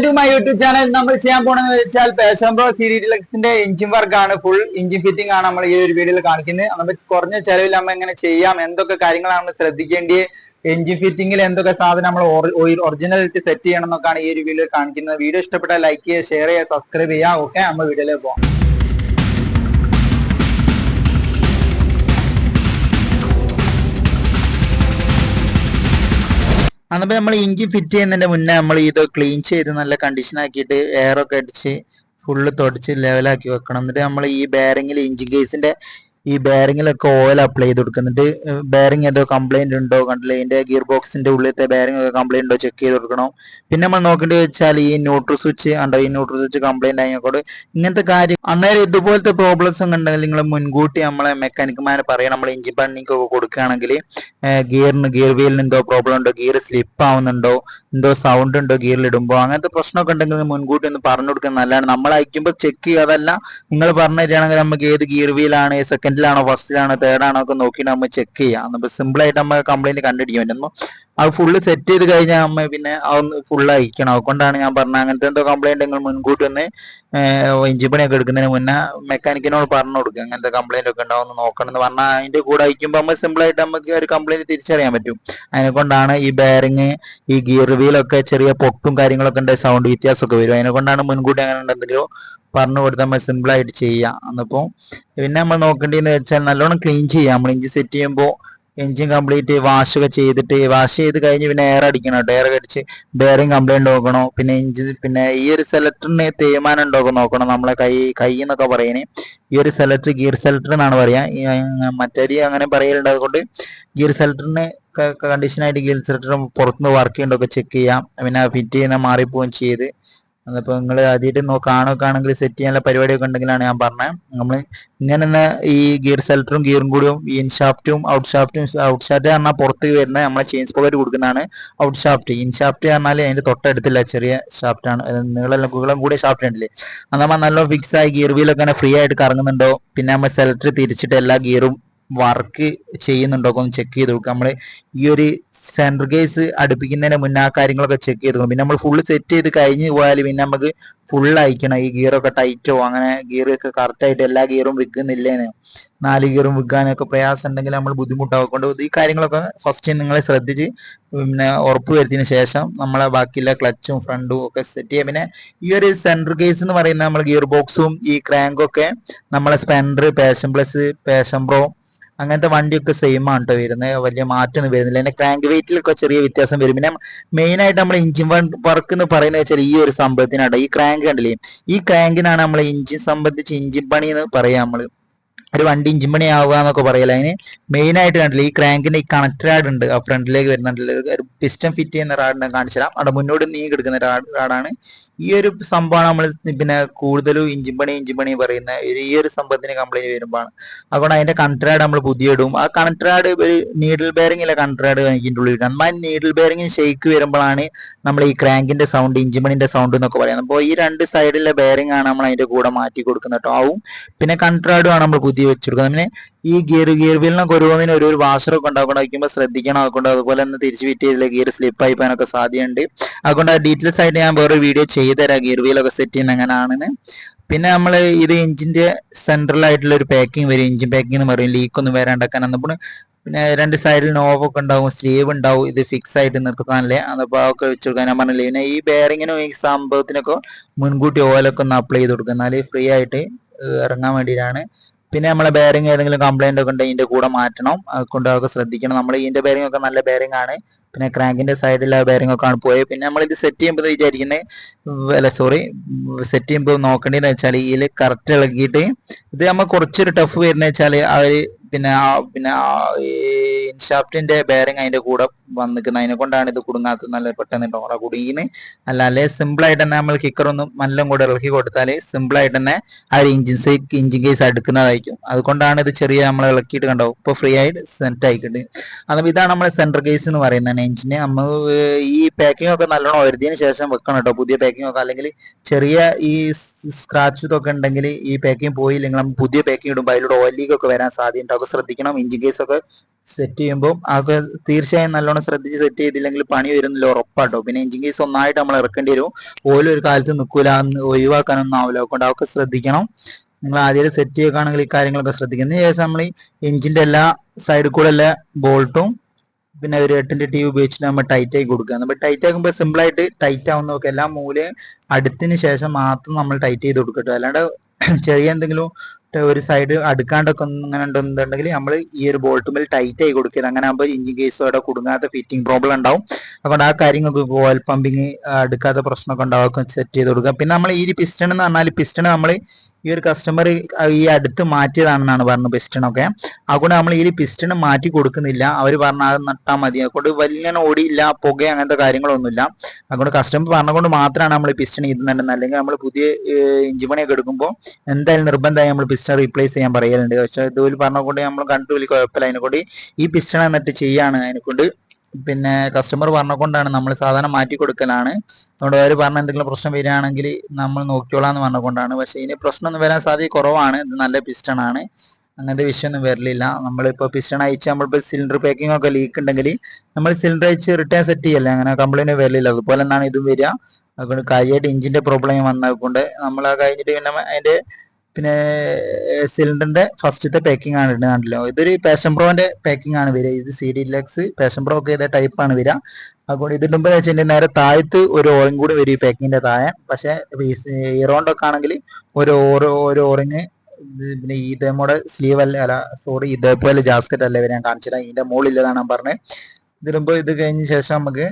To my YouTube channel. നമ്മൾ ചെയ്യാൻ പോണെന്ന് വെച്ചാൽ പാഷൻ പ്രോ സീരീസിന്റെ എഞ്ചിൻ വർക്ക് ആണ്, ഫുൾ എഞ്ചിൻ ഫിറ്റിംഗ് ആണ് നമ്മൾ ഈ ഒരു വീഡിയോയിൽ കാണിക്കുന്നത്. നമ്മൾ കുറഞ്ഞ ചെലവിൽ നമ്മൾ എങ്ങനെ ചെയ്യാം, എന്തൊക്കെ കാര്യങ്ങളാണ് നമ്മൾ ശ്രദ്ധിക്കേണ്ടത്, എഞ്ചിൻ ഫിറ്റിംഗിൽ എന്തൊക്കെ സാധനം നമ്മൾ ഒറിജിനൽ ഇട്ട് സെറ്റ് ചെയ്യണം എന്നൊക്കെയാണ് ഈ ഒരു വീഡിയോയിൽ കാണിക്കുന്നത്. വീഡിയോ ഇഷ്ടപ്പെട്ടാൽ ലൈക്ക് ചെയ്യുക, ഷെയർ ചെയ്യുക, സബ്സ്ക്രൈബ് ചെയ്യുക. ഓക്കെ, നമ്മൾ വീഡിയോയിലേക്ക് പോകാം. അന്നപ്പോ നമ്മൾ എഞ്ചിൻ ഫിറ്റ് ചെയ്യുന്നതിന്റെ മുന്നേ നമ്മൾ ഇത് ക്ലീൻ ചെയ്ത് നല്ല കണ്ടീഷൻ ആക്കിയിട്ട് എയർ ഒക്കെ അടിച്ച് ഫുള്ള് തുടച്ച് ലെവലാക്കി വെക്കണം. എന്നിട്ട് നമ്മൾ ഈ ബെയറിംഗിൽ എഞ്ചിൻ കേസിന്റെ ഈ ബെയറിംഗിലൊക്കെ ഓയിൽ അപ്ലൈ ചെയ്ത് കൊടുക്കുന്നുണ്ട്. ബെയറിംഗ് ഏതോ കംപ്ലൈന്റ് ഉണ്ടോ കണ്ടില്ല, ഇതിന്റെ ഗിയർ ബോക്സിന്റെ ഉള്ളിലത്തെ ബെയറിംഗ് ഒക്കെ കംപ്ലൈന്റ് ഉണ്ടോ ചെക്ക് ചെയ്ത് കൊടുക്കണം. പിന്നെ നമ്മൾ നോക്കേണ്ടത് വെച്ചാൽ ഈ ന്യൂട്രൽ സ്വിച്ച് ഉണ്ടോ, ഈ ന്യൂട്രൽ സ്വിച്ച് കംപ്ലൈന്റ് ആയിക്കോട്ടെ, ഇങ്ങനത്തെ കാര്യം. അന്നേരം ഇതുപോലത്തെ പ്രോബ്ലംസ് ഒക്കെ ഉണ്ടെങ്കിൽ നിങ്ങൾ മുൻകൂട്ടി നമ്മളെ മെക്കാനിക്ക്മാരെ പറയാം. നമ്മൾ എഞ്ചിൻ പണിക്ക് ഒക്കെ കൊടുക്കുകയാണെങ്കിൽ ഗിയർ വീലിന് എന്തോ പ്രോബ്ലം ഉണ്ടോ, ഗിയർ സ്ലിപ്പ് ആവുന്നുണ്ടോ, എന്തോ സൗണ്ട് ഉണ്ടോ ഗിയറിൽ ഇടുമ്പോൾ, അങ്ങനത്തെ പ്രശ്നമൊക്കെ ഉണ്ടെങ്കിൽ മുൻകൂട്ടി ഒന്ന് പറഞ്ഞു കൊടുക്കുന്നത് നല്ലതാണ്. നമ്മൾ അയക്കുമ്പോൾ ചെക്ക് ചെയ്യുക. അതല്ല നിങ്ങൾ പറഞ്ഞു തരികയാണെങ്കിൽ നമുക്ക് ഏത് ഗിയർ വീലാണ്, സെക്കൻഡിലാണോ ഫസ്റ്റിലാണോ തേർഡാണോ ഒക്കെ നോക്കിയിട്ട് നമ്മൾ ചെക്ക് ചെയ്യാം. നമ്മൾ സിമ്പിൾ ആയിട്ട് നമ്മൾ കംപ്ലൈന്റ് കണ്ടുപിടിക്കാൻ പറ്റും. അത് ഫുള്ള് സെറ്റ് ചെയ്ത് കഴിഞ്ഞാൽ നമ്മൾ പിന്നെ അതൊന്ന് ഫുള്ള് അയക്കണം. അതുകൊണ്ടാണ് ഞാൻ പറഞ്ഞത് അങ്ങനത്തെ എന്തോ കംപ്ലൈന്റ് നിങ്ങൾ മുൻകൂട്ടി ഒന്ന് എഞ്ചിൻ പണിയൊക്കെ എടുക്കുന്നതിന് മുന്നേ മെക്കാനിക്കിനോട് പറഞ്ഞു കൊടുക്കുക. അങ്ങനത്തെ കംപ്ലൈന്റ് ഒക്കെ ഉണ്ടാവും നോക്കണം എന്ന് പറഞ്ഞാൽ അതിന്റെ കൂടെ അയക്കുമ്പോൾ നമ്മൾ സിമ്പിൾ ആയിട്ട് നമുക്ക് ഒരു കംപ്ലൈന്റ് തിരിച്ചറിയാൻ പറ്റും. അതിനെക്കൊണ്ടാണ് ഈ ബെയറിങ്, ഈ ഗിയർ വീലൊക്കെ ചെറിയ പൊട്ടും കാര്യങ്ങളൊക്കെ ഉണ്ട്, സൗണ്ട് വ്യത്യാസമൊക്കെ വരും. അതിനെക്കൊണ്ടാണ് മുൻകൂട്ടി അങ്ങനെ എന്തെങ്കിലും പറഞ്ഞു കൊടുത്താൽ നമ്മൾ സിമ്പിൾ ആയിട്ട് ചെയ്യാം. എന്നിപ്പോൾ പിന്നെ നമ്മൾ നോക്കേണ്ടതെന്ന് വെച്ചാൽ നല്ലോണം ക്ലീൻ ചെയ്യാം. നമ്മൾ എഞ്ചിൻ സെറ്റ് ചെയ്യുമ്പോൾ എഞ്ചിൻ കംപ്ലീറ്റ് വാഷ് ഒക്കെ ചെയ്തിട്ട്, വാഷ് ചെയ്ത് കഴിഞ്ഞ് പിന്നെ എയർ അടിക്കണം കേട്ടോ. എയർ അടിച്ച് ബെയറിംഗ് കംപ്ലൈന്റ് നോക്കണം. പിന്നെ എഞ്ചിൻ, പിന്നെ ഈ ഒരു സെലക്ടറിന് തേയ്മാനം ഉണ്ടോ നോക്കണം. നമ്മളെ കൈ എന്നൊക്കെ പറയുന്നത് ഈ ഒരു സെലക്ടർ ഗിയർ സെലക്ടർ എന്നാണ് പറയാ. മറ്റേരി അങ്ങനെ പറയലുണ്ട്. അതുകൊണ്ട് ഗിയർ സെലക്ടറിന് കണ്ടീഷനായിട്ട് ഗിയർ സെലക്ടർ പുറത്തുനിന്ന് വർക്ക് ചെയ്യുന്നുണ്ടോ ചെക്ക് ചെയ്യാം. പിന്നെ ഫിറ്റ് ചെയ്യുന്ന മാറിപ്പോവുകയും ചെയ്ത്. അതിപ്പോൾ നിങ്ങൾ ആദ്യമായിട്ട് കാണുകയാണെങ്കിൽ സെറ്റ് ചെയ്യാനുള്ള പരിപാടിയൊക്കെ ഉണ്ടെങ്കിലാണ് ഞാൻ പറഞ്ഞത്. നമ്മൾ ഇങ്ങനെ തന്നെ ഈ ഗിയർ സെലക്ടറും ഗിയറും കൂടിയും ഇൻ ഷാഫ്റ്റും ഔട്ട് ഷാഫ്റ്റ് പറഞ്ഞാൽ പുറത്ത് വരുന്ന നമ്മളെ ചെയിൻ പോക്കറ്റ് കൊടുക്കുന്നതാണ് ഔട്ട് ഷാഫ്റ്റ്. ഇൻ ഷാഫ്റ്റ് പറഞ്ഞാൽ അതിന്റെ തൊട്ടടുത്തില്ല, ചെറിയ ഷാഫ്റ്റാണ്. നീളം കൂടിയ ഷാഫ്റ്റ് ഉണ്ടല്ലേ, അത് നമ്മൾ നല്ല ഫിക്സ് ആയി ഗിയർ വീലൊക്കെ അങ്ങനെ ഫ്രീ ആയിട്ട് കറങ്ങുന്നുണ്ടോ, പിന്നെ നമ്മൾ സെലക്ടർ തിരിച്ചിട്ട് എല്ലാ ഗിയറും വർക്ക് ചെയ്യുന്നുണ്ടോ ഒന്ന് ചെക്ക് ചെയ്ത് കൊടുക്കുക. നമ്മൾ ഈ ഒരു സെൻട്രൽ കേസ് അടുപ്പിക്കുന്നതിന് മുന്നേ ആ കാര്യങ്ങളൊക്കെ ചെക്ക് ചെയ്ത് കൊടുക്കും. പിന്നെ നമ്മൾ ഫുള്ള് സെറ്റ് ചെയ്ത് കഴിഞ്ഞ് പോയാൽ പിന്നെ നമുക്ക് ഫുള്ള് അയക്കണം. ഈ ഗിയറൊക്കെ ടൈറ്റോ അങ്ങനെ ഗിയറൊക്കെ കറക്റ്റായിട്ട് എല്ലാ ഗിയറും വിൽക്കുന്നില്ലേന്ന്, 4 ഗിയറും വിൽക്കാനൊക്കെ പ്രയാസം ഉണ്ടെങ്കിൽ നമ്മൾ ബുദ്ധിമുട്ടാകൊണ്ട് ഈ കാര്യങ്ങളൊക്കെ ഫസ്റ്റ് നിങ്ങളെ ശ്രദ്ധിച്ച് പിന്നെ ഉറപ്പ് വരുത്തിയതിനു ശേഷം നമ്മളെ ബാക്കിയുള്ള ക്ലച്ചും ഫ്രണ്ടും ഒക്കെ സെറ്റ് ചെയ്യാം. പിന്നെ ഈ ഒരു സെൻട്രൽ കേസ് എന്ന് പറയുന്ന നമ്മൾ ഗിയർ ബോക്സും ഈ ക്രാങ്കും ഒക്കെ നമ്മളെ Splendor, passion plus, passion pro അങ്ങനത്തെ വണ്ടിയൊക്കെ സെയിം ആണ് കേട്ടോ വരുന്നത്. വലിയ മാറ്റമൊന്നും വരുന്നില്ല. പിന്നെ ക്രാങ്ക് വെയിറ്റിലൊക്കെ ചെറിയ വ്യത്യാസം വരും. പിന്നെ മെയിൻ ആയിട്ട് നമ്മൾ എഞ്ചിൻ വർക്ക് എന്ന് പറയുന്നത് വെച്ചാൽ ഈ ഒരു സംഭവത്തിനാണ്. ഈ ക്രാങ്ക് കണ്ടില്ലേ, ഈ ക്രാങ്കിനാണ് നമ്മൾ എഞ്ചിൻ സംബന്ധിച്ച് എഞ്ചിൻ പണി എന്ന് പറയാം. നമ്മൾ ഒരു വണ്ടി എഞ്ചിൻ പണി ആവുക എന്നൊക്കെ പറയല. അതിന് മെയിൻ ആയിട്ട് കണ്ടില്ല ഈ ക്രാങ്കിന്റെ ഈ കണക്ട് റാഡ് ഉണ്ട്, ആ ഫ്രണ്ടിലേക്ക് വരുന്നുണ്ടല്ലോ, ഒരു പിസ്റ്റൺ ഫിറ്റ് ചെയ്യുന്ന റാഡ് കാണിച്ചു തരാം. അവിടെ മുന്നോട്ട് നീങ്ങി കിടക്കുന്ന റാഡാണ്. ഈ ഒരു സംഭവമാണ് നമ്മൾ പിന്നെ കൂടുതലും എഞ്ചിൻ പണി പറയുന്ന ഈ ഒരു സംഭവത്തിന് കംപ്ലൈന്റ് വരുമ്പോഴാണ്. അതുകൊണ്ട് അതിന്റെ കണക്ട് റാഡ് നമ്മൾ പുതിയ ഇടും. ആ കണക്ട് റാഡ് ഒരു നീഡിൽ ബെയറിംഗിലെ കണക്ട് റാഡ് ഇതിന്റെ ഉള്ളിൽ ഇടാം. എന്നാൽ നീഡിൽ ബെയറിംഗിന് ഷെയ്ക്ക് വരുമ്പോഴാണ് നമ്മൾ ഈ ക്രാങ്കിന്റെ സൗണ്ട്, എഞ്ചിൻ പണിന്റെ സൗണ്ട് എന്നൊക്കെ പറയുന്നത്. അപ്പോൾ ഈ രണ്ട് സൈഡിലെ ബെയറിംഗ് ആണ് നമ്മൾ അതിന്റെ കൂടെ മാറ്റി കൊടുക്കുന്നത് കേട്ടോ. ആവും പിന്നെ കണക്ട് റാഡും ആണ് നമ്മൾ പുതിയ വെച്ചെടുക്കുന്നത്. പിന്നെ ഈ ഗിയർ വീലിനൊക്കെ ഓരോന്നിനും ഒരു വാഷറൊക്കെ ഉണ്ടാക്കണം, വയ്ക്കുമ്പോൾ ശ്രദ്ധിക്കണം. അതുകൊണ്ട് അതുപോലെ തന്നെ തിരിച്ച് ഫിറ്റ് ചെയ്തില്ല ഗിയർ സ്ലിപ്പ് ആയി പോകാനൊക്കെ സാധ്യതയുണ്ട്. അതുകൊണ്ട് ഡീറ്റെയിൽസ് ആയിട്ട് ഞാൻ വേറെ വീഡിയോ ചെയ്തുതരാം ഗിയർ വീലൊക്കെ സെറ്റ് ചെയ്യുന്ന എങ്ങനെയാണെന്ന്. പിന്നെ നമ്മൾ ഇത് എഞ്ചിന്റെ സെൻട്രൽ ആയിട്ടുള്ള ഒരു പാക്കിംഗ് വരും, എഞ്ചിൻ പാക്കിംഗ് എന്ന് പറയും. ലീക്കൊന്നും വരാണ്ടാക്കാൻ അന്നപ്പോൾ പിന്നെ രണ്ട് സൈഡിൽ നോവൊക്കെ ഉണ്ടാവും, സ്ലീവ് ഉണ്ടാവും, ഇത് ഫിക്സ് ആയിട്ട് നിർത്താനല്ലേ. അതപ്പോൾ അതൊക്കെ വെച്ച് കൊടുക്കാൻ ഞാൻ പറഞ്ഞില്ലേ. പിന്നെ ഈ ബെയറിങ്ങിനും ഈ സംഭവത്തിനൊക്കെ മുൻകൂട്ടി ഓയിലൊക്കെ ഒന്ന് അപ്ലൈ ചെയ്ത് കൊടുക്കുക, എന്നാൽ ഫ്രീ ആയിട്ട് ഇറങ്ങാൻ വേണ്ടിയിട്ടാണ്. പിന്നെ നമ്മളെ ബെയറിംഗ് ഏതെങ്കിലും കംപ്ലൈന്റ് ഒക്കെ ഉണ്ടെങ്കിൽ ഇതിന്റെ കൂടെ മാറ്റണം. അതുകൊണ്ട് അതൊക്കെ ശ്രദ്ധിക്കണം. നമ്മൾ ഇതിന്റെ ബെയറിംഗ് ഒക്കെ നല്ല ബെയറിംഗ് ആണ്. പിന്നെ ക്രാങ്കിന്റെ സൈഡിലെ ബെയറിംഗ് ഒക്കെ ആണ് പോയത്. പിന്നെ നമ്മൾ ഇത് സെറ്റ് ചെയ്യുമ്പോൾ സെറ്റ് ചെയ്യുമ്പോൾ നോക്കേണ്ടതെന്ന് വെച്ചാൽ ഇതിൽ കറക്റ്റ് ഇളകിയിട്ട് ഇത് നമ്മൾ കുറച്ചൊരു ടഫ് വരുന്ന വെച്ചാൽ പിന്നെ ഇൻഷാഫ്റ്റിന്റെ ബെയറിംഗ് അതിന്റെ കൂടെ വന്നിരിക്കുന്നത്, അതിനെ കൊണ്ടാണ് ഇത് കുടുങ്ങാത്തത്. നല്ല പെട്ടെന്ന് ഡോറ കുടുങ്ങിന് അല്ലേ സിമ്പിൾ ആയിട്ട് തന്നെ നമ്മൾ കിക്കറൊന്നും നല്ല കൂടെ ഇളക്കി കൊടുത്താൽ സിമ്പിൾ ആയിട്ട് തന്നെ ആ ഒരു എഞ്ചിൻ കേസ് അടുക്കുന്നതായിരിക്കും. അതുകൊണ്ടാണ് ഇത് ചെറിയ നമ്മൾ ഇളക്കിയിട്ട് കണ്ടാവും. ഇപ്പോൾ ഫ്രീ ആയിട്ട് സെറ്റ് ആയിട്ടുണ്ട്. അതും ഇതാണ് നമ്മുടെ സെൻട്രൽ കേസ് എന്ന് പറയുന്നത് എഞ്ചിന്. നമ്മൾ ഈ പാക്കിംഗ് ഒക്കെ നല്ലോണം ഒരുതിന് ശേഷം വെക്കണം കേട്ടോ, പുതിയ പാക്കിംഗ് ഒക്കെ. അല്ലെങ്കിൽ ചെറിയ ഈ സ്ക്രാച്ച് ഇതൊക്കെ ഉണ്ടെങ്കിൽ ഈ പാക്കിംഗ് പോയില്ലെങ്കിൽ നമ്മൾ പുതിയ പാക്കിംഗ് ഇടുമ്പോൾ അതിലൂടെ ഓയിൽ ലീക്ക് ഒക്കെ വരാൻ സാധ്യതയുണ്ട്. അതൊക്കെ ശ്രദ്ധിക്കണം. എഞ്ചിൻ കേസ് ഒക്കെ സെറ്റ് ചെയ്യുമ്പോൾ അതൊക്കെ തീർച്ചയായും നല്ലോണം ശ്രദ്ധിച്ച് സെറ്റ് ചെയ്തില്ലെങ്കിൽ പണി വരുന്നില്ല ഉറപ്പാട്ടോ. പിന്നെ എഞ്ചിൻ കേസ് ഒന്നായിട്ട് നമ്മൾ ഇറക്കേണ്ടി വരും. ഓയിൽ ഒരു കാലത്ത് നിൽക്കൂല, ഒഴിവാക്കാനൊന്നും ആവില്ല. അതുകൊണ്ട് അതൊക്കെ ശ്രദ്ധിക്കണം. നിങ്ങൾ ആദ്യം സെറ്റ് ചെയ്യുകയാണെങ്കിൽ ഈ കാര്യങ്ങളൊക്കെ ശ്രദ്ധിക്കും. ഇതിന് ശേഷം നമ്മൾ ഈ എഞ്ചിന്റെ എല്ലാ സൈഡിൽ കൂടെ എല്ലാ ബോൾട്ടും പിന്നെ ഒരു 8ന്റെ ടീ ഉപയോഗിച്ചിട്ട് നമ്മൾ ടൈറ്റ് ആക്കി കൊടുക്കുക. നമ്മൾ ടൈറ്റ് ആക്കുമ്പോൾ സിമ്പിൾ ആയിട്ട് ടൈറ്റ് ആവുന്ന നോക്കുക. എല്ലാ മൂലയും അടുത്തിന് ശേഷം മാത്രം നമ്മൾ ടൈറ്റ് ചെയ്ത് കൊടുക്കട്ടോ. അല്ലാണ്ട് ചെറിയ എന്തെങ്കിലും ഒരു സൈഡ് അടുക്കാണ്ടൊക്കെ അങ്ങനെ ഉണ്ടെന്നുണ്ടെങ്കിൽ നമ്മൾ ഈ ഒരു ബോൾട്ടുമിൽ ടൈറ്റ് ആയി കൊടുക്കുക. അങ്ങനെ ആകുമ്പോൾ എഞ്ചിൻ കേസ് അവിടെ കുടുങ്ങാത്ത ഫിറ്റിംഗ് പ്രോബ്ലം ഉണ്ടാവും. അതുകൊണ്ട് ആ കാര്യങ്ങൾക്ക് ഓയിൽ പമ്പിങ് അടുക്കാത്ത പ്രശ്നമൊക്കെ ഉണ്ടാവും, സെറ്റ് ചെയ്ത് കൊടുക്കുക. പിന്നെ നമ്മൾ ഈ പിസ്റ്റൺ എന്ന് പറഞ്ഞാൽ പിസ്റ്റൺ നമ്മൾ ഈ ഒരു കസ്റ്റമർ ഈ അടുത്ത് മാറ്റിയതാണെന്നാണ് പറഞ്ഞത് പിസ്റ്റണൊക്കെ. അതുകൊണ്ട് നമ്മൾ ഈ പിസ്റ്റൺ മാറ്റി കൊടുക്കുന്നില്ല. അവർ പറഞ്ഞ അത് നട്ടാൽ മതി. അതുകൊണ്ട് വലിയ ഓടിയില്ല, പുക അങ്ങനത്തെ കാര്യങ്ങളൊന്നുമില്ല. അതുകൊണ്ട് കസ്റ്റമർ പറഞ്ഞുകൊണ്ട് മാത്രമാണ് നമ്മൾ പിസ്റ്റൺ ഇടുന്നുണ്ടെന്ന്. അല്ലെങ്കിൽ നമ്മൾ പുതിയ എഞ്ചിൻ പണിയൊക്കെ എടുക്കുമ്പോൾ എന്തായാലും നിർബന്ധമായി നമ്മൾ പിസ്റ്റൺ റീപ്ലേസ് ചെയ്യാൻ പറയലുണ്ട്. പക്ഷേ ഇതുപോലെ പറഞ്ഞുകൊണ്ട് നമ്മൾ കണ്ടു വലിയ കുഴപ്പമില്ല. അതിനെക്കൊണ്ട് ഈ പിസ്റ്റൺ എന്നിട്ട് ചെയ്യാണ്. അതിനെക്കൊണ്ട് പിന്നെ കസ്റ്റമർ പറഞ്ഞുകൊണ്ടാണ് നമ്മൾ സാധാരണ മാറ്റി കൊടുക്കലാണ്. അതുകൊണ്ട് അവർ പറഞ്ഞ എന്തെങ്കിലും പ്രശ്നം വരികയാണെങ്കിൽ നമ്മൾ നോക്കിയോളാം എന്ന് പറഞ്ഞുകൊണ്ടാണ്. പക്ഷേ ഇനി പ്രശ്നമൊന്നും വരാൻ സാധ്യത കുറവാണ്. ഇത് നല്ല പിസ്റ്റൺ ആണ്, അങ്ങനത്തെ വിഷയമൊന്നും വരില്ല. നമ്മളിപ്പോൾ പിസ്റ്റൺ അയച്ച് നമ്മളിപ്പോൾ സിലിണ്ടർ പാക്കിംഗ് ഒക്കെ ലീക്ക് ഉണ്ടെങ്കിൽ നമ്മൾ സിലിണ്ടർ അയച്ച് റിട്ടേൺ സെറ്റ് ചെയ്യല്ലേ, അങ്ങനെ കംപ്ലൈന്റ് വരില്ല. അതുപോലെ തന്നെയാണ് ഇതും വരിക. അതുകൊണ്ട് കാര്യമായിട്ട് എഞ്ചിന്റെ പ്രോബ്ലം വന്നതുകൊണ്ട് നമ്മൾ ആ കഴിഞ്ഞിട്ട് പിന്നെ അതിന്റെ പിന്നെ സിലിണ്ടറിന്റെ ഫസ്റ്റത്തെ പാക്കിംഗ് ആണ് ഇടുന്നത്. കണ്ടല്ലോ, ഇതൊരു പാഷൻ പ്രോന്റെ പാക്കിംഗ് ആണ് വരിക. ഇത് C D deluxe passion pro ഒക്കെ ഇതേ ടൈപ്പാണ് വരിക. അതുകൊണ്ട് ഇതിടുമ്പോൾ വെച്ചാൽ നേരെ താഴത്ത് ഒരു ഓറിങ് കൂടി വരും ഈ പാക്കിങ്ങിന്റെ താഴെ. പക്ഷേ ഹീറോണ്ടൊക്കെ ആണെങ്കിൽ ഒരു ഓറിങ് പിന്നെ ഇതേമോടെ സ്ലീവ് അല്ല സോറി ഇതേപോലെ ജാസ്കറ്റ് അല്ലേ വരെ ഞാൻ കാണിച്ചില്ല, ഇതിന്റെ മുകളിലതാണ് ഞാൻ പറഞ്ഞത്. ഇതിടുമ്പോൾ ഇത് കഴിഞ്ഞ ശേഷം നമുക്ക്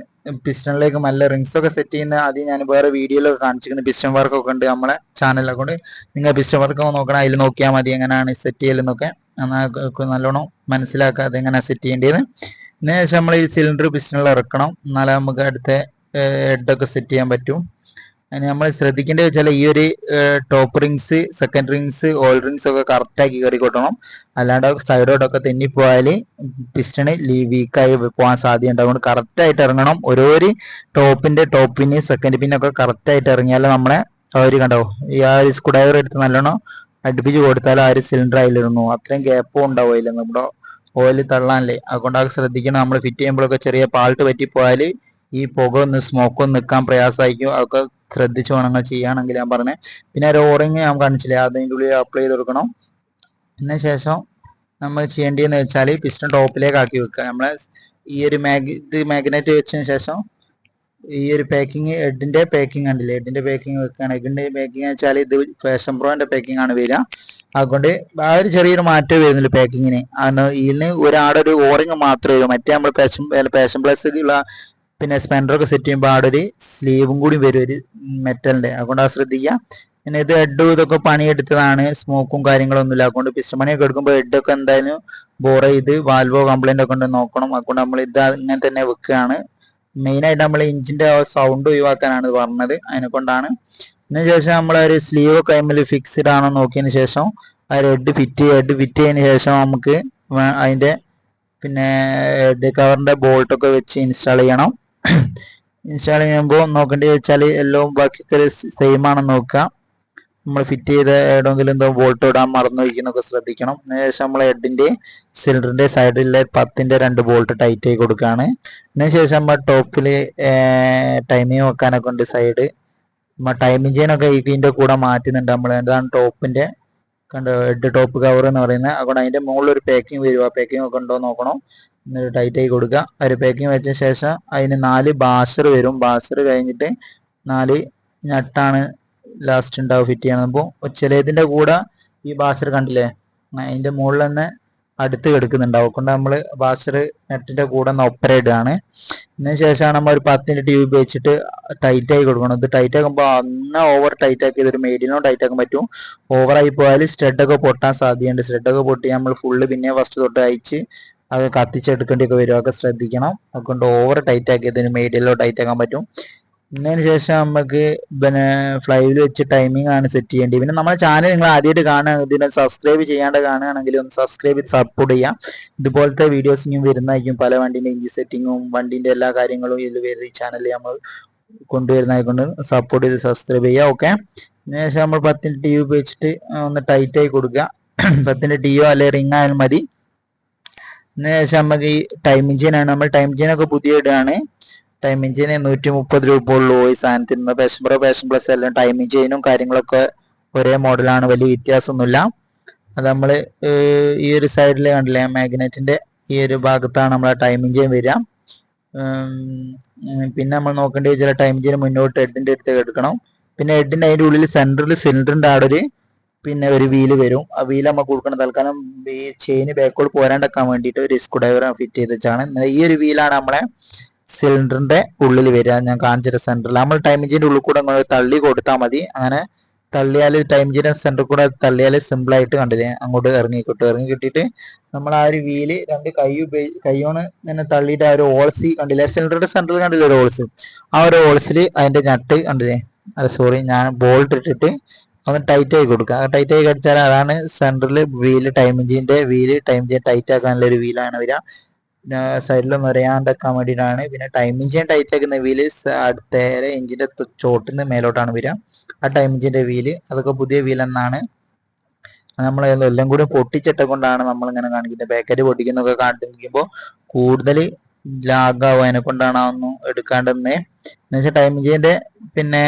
പിസ്റ്റണിലേക്ക് നല്ല റിങ്സ് ഒക്കെ സെറ്റ് ചെയ്യുന്ന ആദ്യം ഞാൻ വേറെ വീഡിയോയിലൊക്കെ കാണിച്ചിരിക്കുന്നത് പിസ്റ്റൺ വർക്കൊക്കെ ഉണ്ട് നമ്മളെ ചാനലിനെ കൊണ്ട്. നിങ്ങൾ പിസ്റ്റൺ വർക്ക് നോക്കണം, അതിൽ നോക്കിയാൽ മതി എങ്ങനെയാണ് സെറ്റ് ചെയ്യലെന്നൊക്കെ. നല്ലോണം മനസ്സിലാക്കുക അതെങ്ങനെയാണ് സെറ്റ് ചെയ്യേണ്ടത്. ഇതിന് ശേഷം നമ്മൾ ഈ സിലിണ്ടർ പിസ്റ്റണിൽ ഇറക്കണം, എന്നാലേ നമുക്ക് അടുത്ത ഹെഡൊക്കെ സെറ്റ് ചെയ്യാൻ പറ്റും. അതിന് നമ്മൾ ശ്രദ്ധിക്കേണ്ടത് വെച്ചാൽ ഈ ഒരു top rings, second rings, oil rings ഒക്കെ കറക്റ്റാക്കി കയറി കൊട്ടണം. അല്ലാണ്ട് സൈഡോട്ടൊക്കെ തെന്നിപ്പോയാൽ പിസ്റ്റണ് വീക്കായി പോകാൻ സാധ്യതയുണ്ട്. അതുകൊണ്ട് കറക്റ്റായിട്ട് ഇറങ്ങണം. ഓരോ ടോപ്പിന്റെ ടോപ്പ് പിന്ന്, സെക്കൻഡ് പിന്നൊക്കെ കറക്റ്റായിട്ട് ഇറങ്ങിയാൽ നമ്മളെ കണ്ടോ ഈ ആ ഒരു സ്ക്രൂ ഡ്രൈവർ എടുത്ത് നല്ലോണം അടുപ്പിച്ച് കൊടുത്താൽ ആ ഒരു സിലിണ്ടർ അതിലിരുന്നു. അത്രയും ഗ്യാപ്പും ഉണ്ടാവില്ല നമ്മുടെ ഓയിൽ തള്ളാനല്ലേ. അതുകൊണ്ട് അത് ശ്രദ്ധിക്കണം. നമ്മൾ ഫിറ്റ് ചെയ്യുമ്പോഴൊക്കെ ചെറിയ പാൾട്ട് പറ്റിപ്പോയാൽ ഈ പുക ഒന്ന് സ്മോക്ക് ഒന്ന് നിൽക്കാൻ പ്രയാസമായിരിക്കും. അതൊക്കെ ശ്രദ്ധിച്ച് വേണം ചെയ്യുകയാണെങ്കിൽ ഞാൻ പറഞ്ഞത്. പിന്നെ ഒരു ഓറിങ് ഞാൻ കാണിച്ചില്ലേ, അതിൻ്റെ ഉള്ളിൽ അപ്ലൈ ചെയ്ത് കൊടുക്കണം. അതിന് ശേഷം നമ്മൾ ചെയ്യേണ്ടതെന്ന് വെച്ചാൽ പിസ്റ്റൺ ടോപ്പിലേക്ക് ആക്കി വെക്കുക. നമ്മളെ ഈ ഒരു മാഗ്നറ്റ് വെച്ചതിന് ശേഷം ഈ ഒരു പാക്കിങ് ഹെഡിന്റെ പാക്കിങ് കണ്ടില്ലേ, ഹെഡിന്റെ പാക്കിങ് വെക്കുകയാണ്. ഹെഡിന്റെ പാക്കിങ് വെച്ചാൽ ഇത് ഫാഷൻ പ്രോന്റെ പാക്കിംഗ് ആണ് വരിക. അതുകൊണ്ട് ആ ഒരു ചെറിയൊരു മാറ്റം വരുന്നില്ല പാക്കിങ്ങിന്. ഇതിന് ഒരു ഓറിങ് മാത്രമേ വരും. മറ്റേ നമ്മൾ പാഷൻ പ്ലസ് ഉള്ള പിന്നെ സ്പെൻഡറൊക്കെ സെറ്റ് ചെയ്യുമ്പോൾ അവിടെ ഒരു സ്ലീവും കൂടി വരും ഒരു മെറ്റലിന്റെ. അതുകൊണ്ട് അത് ശ്രദ്ധിക്കുക. പിന്നെ ഇത് ഹെഡും ഇതൊക്കെ പണിയെടുത്തതാണ്, സ്മോക്കും കാര്യങ്ങളൊന്നുമില്ല. അതുകൊണ്ട് പിസ്റ്റൺ പണിയൊക്കെ എടുക്കുമ്പോൾ ഹെഡൊക്കെ എന്തായാലും ബോർ ചെയ്ത് വാൽവോ കംപ്ലൈന്റ് ഒക്കെ ഉണ്ട് നോക്കണം. അതുകൊണ്ട് നമ്മൾ ഇത് ഇങ്ങനെ തന്നെ വെക്കുകയാണ്. മെയിനായിട്ട് നമ്മൾ എഞ്ചിന്റെ സൗണ്ട് ഒഴിവാക്കാനാണ് പറഞ്ഞത്, അതിനെ കൊണ്ടാണ്. അതിന് ശേഷം നമ്മൾ ഒരു സ്ലീവ് കൈമിൽ ഫിക്സ്ഡ് ആണോ നോക്കിയതിന് ശേഷം ആ ഹെഡ് ഫിറ്റ് ചെയ്തതിന് ശേഷം നമുക്ക് അതിന്റെ പിന്നെ ഹെഡ് കവറിന്റെ ബോൾട്ടൊക്കെ വെച്ച് ഇൻസ്റ്റാൾ ചെയ്യണം. ഇൻസ്റ്റാൾ ചെയ്യുമ്പോൾ നോക്കേണ്ടത് വെച്ചാൽ എല്ലാം ബാക്കിയൊക്കെ സെയിം ആണെന്ന് നോക്കുക. നമ്മൾ ഫിറ്റ് ചെയ്ത എവിടെയെങ്കിലും എന്തോ ബോൾട്ട് ഇടാൻ മറന്നു വയ്ക്കുന്നൊക്കെ ശ്രദ്ധിക്കണം. അതിനുശേഷം നമ്മൾ ഹെഡിന്റെ സിലിണ്ടറിന്റെ സൈഡിലെ 10ന്റെ 2 ബോൾട്ട് ടൈറ്റ് ആയി കൊടുക്കുകയാണ്. അതിനുശേഷം നമ്മൾ ടോപ്പിൽ ടൈമിങ് വെക്കാനൊക്കെ ഉണ്ട് സൈഡ്. നമ്മൾ ടൈമിങ് ചെയിനൊക്കെ ഇതിന്റെ കൂടെ മാറ്റുന്നുണ്ട്. നമ്മൾ എന്താണ് ടോപ്പിന്റെ കണ്ടോ ഹെഡ് ടോപ്പ് കവർ എന്ന് പറയുന്നത്. അതുകൊണ്ട് അതിന്റെ മുകളിൽ ഒരു പാക്കിംഗ് വരും. ആ പാക്കിംഗ് ഒക്കെ ഉണ്ടോ നോക്കണം, എന്നിട്ട് ടൈറ്റ് ആയി കൊടുക്കുക. ഒരു പാക്കിംഗ് വെച്ച ശേഷം അതിന് 4 ബാഷർ വരും. ബാഷർ കഴിഞ്ഞിട്ട് 4 നട്ടാണ് ലാസ്റ്റ് ഉണ്ടാവും ഫിറ്റ് ചെയ്യണം. അപ്പോൾ ചിലതിന്റെ കൂടെ ഈ ബാഷർ കണ്ടില്ലേ, അതിന്റെ മുകളിൽ തന്നെ അടുത്ത് കിടക്കുന്നുണ്ടാവും. അതുകൊണ്ട് നമ്മൾ ബാഷർ നെറ്റിന്റെ കൂടെ ഒന്ന് ഒപ്പരയിടുകയാണ്. ഇതിന് ശേഷമാണ് നമ്മൾ ഒരു 10ന്റെ ട്യൂബ് വെച്ചിട്ട് ടൈറ്റ് ആയി കൊടുക്കണം. ഇത് ടൈറ്റ് ആക്കുമ്പോൾ അന്ന് ഓവർ ടൈറ്റ് ആക്കി ഇതൊരു മീഡിയനോ ടൈറ്റ് ആക്കാൻ പറ്റും. ഓവറായി പോയാൽ സ്റ്റഡൊക്കെ പൊട്ടാൻ സാധ്യതയുണ്ട്. സ്റ്റഡൊക്കെ പൊട്ടി നമ്മൾ ഫുള്ള് പിന്നെ ഫസ്റ്റ് തൊട്ട് അയച്ച് അത് കത്തിച്ചെടുക്കേണ്ടിയൊക്കെ വരും. അതൊക്കെ ശ്രദ്ധിക്കണം. അതുകൊണ്ട് ഓവർ ടൈറ്റ് ആക്കിയതിന് മീഡിയനിലോ ടൈറ്റ് ആക്കാൻ പറ്റും. ഇതിന് ശേഷം നമുക്ക് പിന്നെ ഫ്ലൈവിൽ വെച്ച് ടൈമിംഗ് ആണ് സെറ്റ് ചെയ്യേണ്ടത്. പിന്നെ നമ്മുടെ ചാനൽ നിങ്ങൾ ആദ്യമായിട്ട് കാണുക, ഇതിനെ സബ്സ്ക്രൈബ് ചെയ്യാണ്ട് കാണുകയാണെങ്കിൽ ഒന്ന് സബ്സ്ക്രൈബ് ചെയ്ത് സപ്പോർട്ട് ചെയ്യാം. ഇതുപോലത്തെ വീഡിയോസ് ഇനിയും വരുന്നതായിരിക്കും. പല വണ്ടിൻ്റെ എഞ്ചിൻ സെറ്റിങ്ങും വണ്ടിൻ്റെ എല്ലാ കാര്യങ്ങളും ഇതിൽ വരുന്ന ഈ ചാനലിൽ നമ്മൾ കൊണ്ടുവരുന്നതായിക്കൊണ്ട് സപ്പോർട്ട് ചെയ്ത് സബ്സ്ക്രൈബ് ചെയ്യുക. ഓക്കെ. അതിന് ശേഷം നമ്മൾ 10ന്റെ ട്യൂബ് വെച്ചിട്ട് ഒന്ന് ടൈറ്റ് ആയി കൊടുക്കുക. 10ന്റെ ടിയോ അല്ലെങ്കിൽ റിംഗ് ആയാലും മതി. ശേഷം നമുക്ക് ഈ ടൈം എഞ്ചിനാണ്, നമ്മൾ ടൈം എഞ്ചിനൊക്കെ പുതിയ ഇടുകയാണ്. ടൈം എഞ്ചിന് 130 രൂപ ഉള്ളൂ ഈ സാധനത്തിന്. പാഷൻ പ്രോ പാഷൻ പ്ലസ് എല്ലാം ടൈം എഞ്ചിനും കാര്യങ്ങളൊക്കെ ഒരേ മോഡലാണ്, വലിയ വ്യത്യാസമൊന്നുമില്ല. അത് നമ്മൾ ഈ ഒരു സൈഡിൽ കണ്ടില്ലേ, മാഗ്നറ്റിന്റെ ഈ ഒരു ഭാഗത്താണ് നമ്മളെ ടൈം എഞ്ചിൻ വരിക. പിന്നെ നമ്മൾ നോക്കേണ്ടി വെച്ചാൽ ടൈം എഞ്ചിന് മുന്നോട്ട് ഹെഡിന്റെ അടുത്ത് എടുക്കണം. പിന്നെ ഹെഡിന്റെ അതിന്റെ ഉള്ളിൽ സെൻട്രൽ സിലിണ്ടറിന്റെ അവിടെ ഒരു പിന്നെ ഒരു വീല് വരും. ആ വീല് നമ്മൾ കൊടുക്കണം. തൽക്കാലം ഈ ചെയിന് ബാക്കോട് പോരാണ്ടക്കാൻ വേണ്ടിയിട്ട് ഒരു സ്ക്രൂ ഡ്രൈവർ ഫിറ്റ് ചെയ്ത് വെച്ചാണ്. ഈ ഒരു വീലാണ് നമ്മളെ സിലിണ്ടറിന്റെ ഉള്ളിൽ വരിക. ഞാൻ കാണിച്ചിട്ട് സെന്ററിൽ നമ്മൾ ടൈം എഞ്ചിന്റെ ഉള്ളിൽ കൂടെ തള്ളി കൊടുത്താൽ മതി. അങ്ങനെ തള്ളിയാൽ ടൈം എഞ്ചിന്റെ സെന്ററിൽ കൂടെ തള്ളിയാൽ സിമ്പിൾ ആയിട്ട് കണ്ടില്ലേ അങ്ങോട്ട് ഇറങ്ങി കിട്ടും. ഇറങ്ങി കിട്ടിയിട്ട് നമ്മൾ ആ ഒരു വീല് രണ്ട് കൈയോണ് ഇങ്ങനെ തള്ളിയിട്ട് ആ ഒരു ഓൾസി കണ്ടില്ലേ, സിലിണ്ടറിന്റെ സെന്ററിൽ കണ്ടില്ലേ ഒരു ഓൾസ്, ആ ഒരു ഓൾസിൽ അതിന്റെ നട്ട് കണ്ടില്ലേ, സോറി ഞാൻ ബോൾട്ട് ഇട്ടിട്ട് ഒന്ന് ടൈറ്റ് ആയി കൊടുക്കുക. ടൈറ്റ് ആയി കടിച്ചാൽ അതാണ് സെന്ററിൽ വീല്, ടൈം എഞ്ചിന്റെ വീല് ടൈം എഞ്ചിൻ ടൈറ്റ് ആക്കാനുള്ള ഒരു വീലാണ് വരിക. സൈഡിലൊന്നും അറിയാണ്ടാക്കാൻ വേണ്ടിയിട്ടാണ്. പിന്നെ ടൈം എഞ്ചിൻ ടൈറ്റ് ആക്കുന്ന വീല് അടുത്തേരെ എഞ്ചിന്റെ ചോട്ടിൽ നിന്ന് മേലോട്ടാണ് വരിക. ആ ടൈം എഞ്ചിന്റെ വീല് അതൊക്കെ പുതിയ വീൽ എന്നാണ്. നമ്മൾ എല്ലാം കൂടി പൊട്ടിച്ചിട്ട കൊണ്ടാണ് നമ്മൾ ഇങ്ങനെ കാണിക്കുന്നത്. പാക്കറ്റ് പൊട്ടിക്കുന്നൊക്കെ കാണിക്കുമ്പോൾ കൂടുതൽ ലാഗാവും, അതിനെ കൊണ്ടാണ് അതൊന്നും എടുക്കാണ്ടെന്ന്. എന്നുവെച്ചാൽ ടൈം എഞ്ചിന്റെ പിന്നെ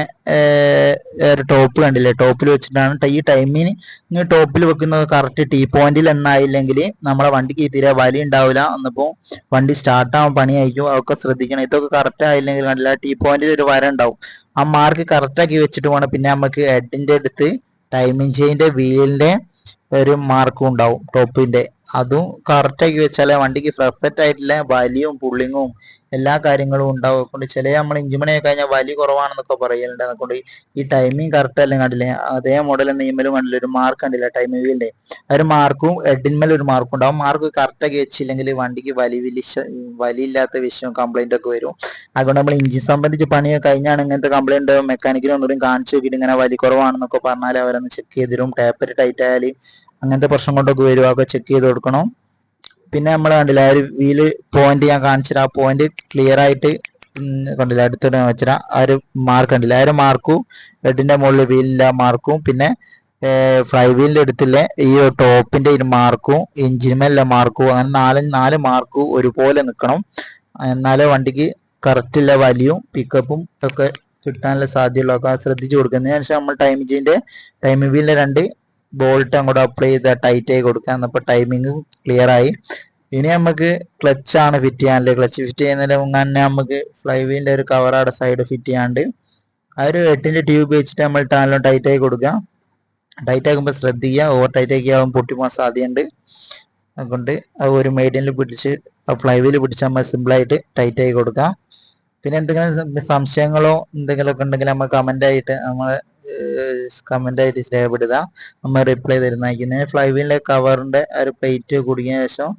ഒരു ടോപ്പ് കണ്ടില്ലേ, ടോപ്പിൽ വെച്ചിട്ടാണ് ഈ ടൈമിന് ഇങ്ങനെ ടോപ്പിൽ വെക്കുന്നത്. കറക്റ്റ് ടീ പോയിന്റിൽ എണ്ണായില്ലെങ്കിൽ നമ്മളെ വണ്ടിക്ക് തീരെ വലി ഉണ്ടാവില്ല. എന്നിപ്പോ വണ്ടി സ്റ്റാർട്ടാവാൻ പണിയായിരിക്കും. അതൊക്കെ ശ്രദ്ധിക്കണം. ഇതൊക്കെ കറക്റ്റ് ആയില്ലെങ്കിൽ കണ്ടില്ല, ടീ പോയിന്റിൽ ഒരു വര ഉണ്ടാവും. ആ മാർക്ക് കറക്റ്റ് ആക്കി വെച്ചിട്ട് വേണം. പിന്നെ നമുക്ക് ഹെഡിന്റെ അടുത്ത് ടൈം എഞ്ചിന്റെ വീലിന്റെ ഒരു മാർക്കും ഉണ്ടാവും ടോപ്പിന്റെ. അതും കറക്റ്റ് ആക്കി വെച്ചാലേ വണ്ടിക്ക് പെർഫെക്റ്റ് ആയിട്ടുള്ള വലിയും പുള്ളിങ്ങും എല്ലാ കാര്യങ്ങളും ഉണ്ടാവും. അതുകൊണ്ട് ചില നമ്മൾ ഇഞ്ചുമണിയൊക്കെ കഴിഞ്ഞാൽ വലി കുറവാണെന്നൊക്കെ പറയലുണ്ട്. അതുകൊണ്ട് ഈ ടൈമിങ് കറക്റ്റ് അല്ലേ കണ്ടില്ലേ, അതേ മോഡൽ നെയ്മലും കണ്ടില്ല ഒരു മാർക്ക് കണ്ടില്ല ടൈം വീലിന്റെ ഒരു മാർക്കും ഹെഡിന്മേൽ ഒരു മാർക്കും ഉണ്ടാവും. മാർക്ക് കറക്റ്റ് ആക്കി വെച്ചില്ലെങ്കിൽ വണ്ടിക്ക് വലിയില്ലാത്ത വിഷയം കംപ്ലൈന്റ് ഒക്കെ വരും. അതുകൊണ്ട് നമ്മൾ ഇഞ്ചിൻ സംബന്ധിച്ച് പണിയൊക്കെ കഴിഞ്ഞാണ് ഇങ്ങനത്തെ കംപ്ലൈന്റ് മെക്കാനിക്കിനെ ഒന്നുകൂടി കാണിച്ചു നോക്കിയിട്ട് ഇങ്ങനെ വലി കുറവാണെന്നൊക്കെ പറഞ്ഞാൽ അവരൊന്ന് ചെക്ക് ചെയ്ത് തരും. ടേപ്പർ ടൈറ്റ് ആയാൽ അങ്ങനത്തെ പ്രശ്നം കൊണ്ടൊക്കെ വരും. അതൊക്കെ ചെക്ക് ചെയ്ത് കൊടുക്കണം. പിന്നെ നമ്മൾ കണ്ടില്ല ആ ഒരു വീല് പോയിന്റ് ഞാൻ കാണിച്ചിട്ട്, ആ പോയിന്റ് ക്ലിയർ ആയിട്ട് കണ്ടില്ല അടുത്തിടെ വെച്ചിട്ട് ആ ഒരു മാർക്ക് കണ്ടില്ല, ആ ഒരു മാർക്കും ഹെഡിന്റെ മുകളിൽ വീലിന്റെ മാർക്കും പിന്നെ ഫ്ലൈ വീലിന്റെ അടുത്തില്ലേ ഈ ടോപ്പിന്റെ ഒരു മാർക്കും എഞ്ചിന്മേലുള്ള മാർക്കും, അങ്ങനെ നാല് മാർക്കും ഒരുപോലെ നിൽക്കണം. എന്നാലേ വണ്ടിക്ക് കറക്റ്റ് ഉള്ള വലിയും പിക്കപ്പും ഒക്കെ കിട്ടാനുള്ള സാധ്യതയുള്ളൂ. ഒക്കെ ശ്രദ്ധിച്ചു കൊടുക്കുന്നതിന് ശേഷം നമ്മൾ ടൈം വീലിന്റെ രണ്ട് ബോൾട്ട് അങ്ങോട്ട് അപ്ലൈ ചെയ്ത് ടൈറ്റ് ആയി കൊടുക്കുക. എന്നപ്പോൾ ടൈമിങ് ക്ലിയർ ആയി. ഇനി നമുക്ക് ക്ലച്ച് ആണ് ഫിറ്റ് ചെയ്യാനല്ലേ. ക്ലച്ച് ഫിറ്റ് ചെയ്യുന്നതിന് മുന്നേ നമുക്ക് ഫ്ലൈ വീലിന്റെ ഒരു കവർ അവിടെ സൈഡ് ഫിറ്റ് ചെയ്യാണ്ട് ആ ഒരു 8ന്റെ ട്യൂബ് വെച്ചിട്ട് നമ്മൾ നല്ലോണം ടൈറ്റ് ആയി കൊടുക്കുക. ടൈറ്റ് ആക്കുമ്പോൾ ശ്രദ്ധിക്കുക, ഓവർ ടൈറ്റ് ആക്കി ആകുമ്പോൾ പൊട്ടിപ്പോകാൻ സാധ്യതയുണ്ട്. അതുകൊണ്ട് അത് ഒരു മീഡിയത്തിൽ പിടിച്ച് ഫ്ലൈ വീല് പിടിച്ച് നമ്മൾ സിമ്പിളായിട്ട് ടൈറ്റ് ആയി കൊടുക്കുക. പിന്നെ എന്തെങ്കിലും സംശയങ്ങളോ എന്തെങ്കിലുമൊക്കെ ഉണ്ടെങ്കിൽ നമ്മൾ കമൻ്റായിട്ട് രേഖപ്പെടുത്തുക, നമ്മൾ റിപ്ലൈ തരുന്നതായിരിക്കും. ഫ്ലൈ വീലിന്റെ കവറിന്റെ ഒരു പ്ലേറ്റ് കുടുങ്ങിയ ശേഷം